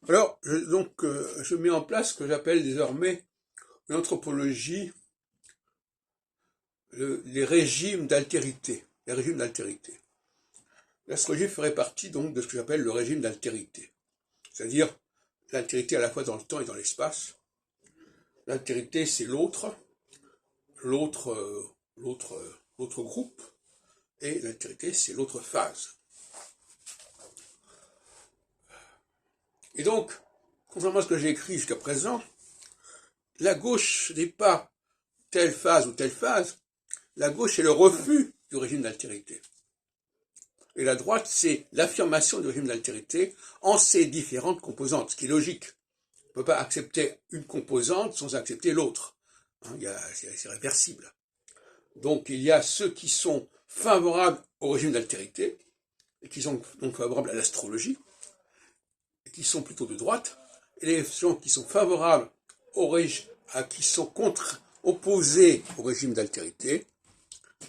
Alors, je mets en place ce que j'appelle désormais l'anthropologie, les régimes d'altérité. Les régimes d'altérité. L'astrologie ferait partie donc de ce que j'appelle le régime d'altérité. C'est-à-dire l'altérité à la fois dans le temps et dans l'espace. L'altérité, c'est l'autre groupe, et l'altérité, c'est l'autre phase. Et donc, contrairement à ce que j'ai écrit jusqu'à présent, la gauche n'est pas telle phase ou telle phase, la gauche est le refus du régime d'altérité. Et la droite, c'est l'affirmation du régime d'altérité en ses différentes composantes, ce qui est logique. On ne peut pas accepter une composante sans accepter l'autre. C'est réversible. Donc il y a ceux qui sont favorables au régime d'altérité, et qui sont donc favorables à l'astrologie, et qui sont plutôt de droite, et les gens qui sont favorables au régime, qui sont opposés au régime d'altérité,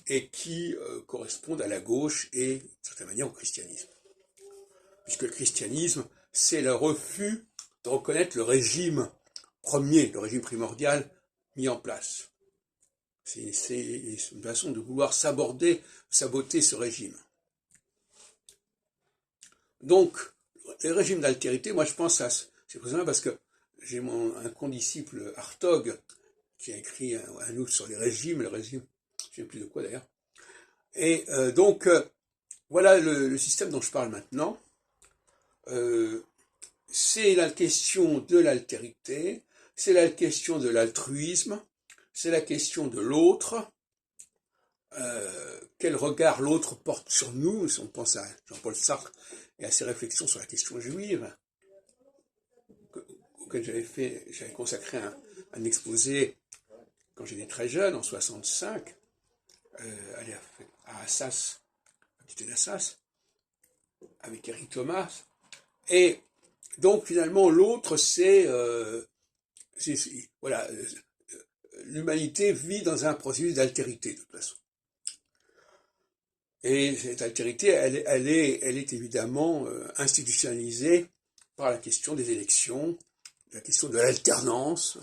et qui correspondent à la gauche et, d'une certaine manière, au christianisme. Puisque le christianisme, c'est le refus de reconnaître le régime premier, le régime primordial mis en place. C'est une façon de vouloir saboter ce régime. Donc, les régimes d'altérité, moi je pense à... C'est pour ça parce que j'ai un condisciple Hartog qui a écrit un livre sur les régimes, je ne sais plus de quoi d'ailleurs. Et voilà le système dont je parle maintenant. C'est la question de l'altérité, c'est la question de l'altruisme, c'est la question de l'autre, quel regard l'autre porte sur nous, si on pense à Jean-Paul Sartre et à ses réflexions sur la question juive, auquel j'avais consacré un exposé quand j'étais très jeune, en 65, à Assas, à côté d'Assas, avec Eric Thomas. Et donc finalement l'autre voilà, l'humanité vit dans un processus d'altérité de toute façon. Et cette altérité, elle est évidemment institutionnalisée par la question des élections, la question de l'alternance,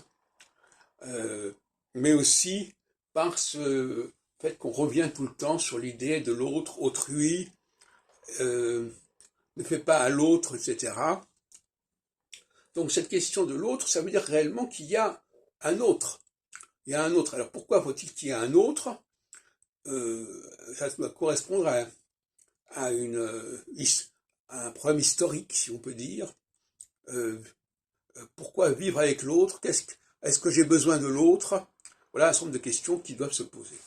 mais aussi par ce fait qu'on revient tout le temps sur l'idée de l'autre, autrui, ne fait pas à l'autre, etc. Donc cette question de l'autre, ça veut dire réellement qu'il y a un autre. Il y a un autre. Alors pourquoi faut-il qu'il y ait un autre ? Ça doit correspondre à un problème historique, si on peut dire. Pourquoi vivre avec l'autre ? Est-ce que j'ai besoin de l'autre ? Voilà un certain nombre de questions qui doivent se poser.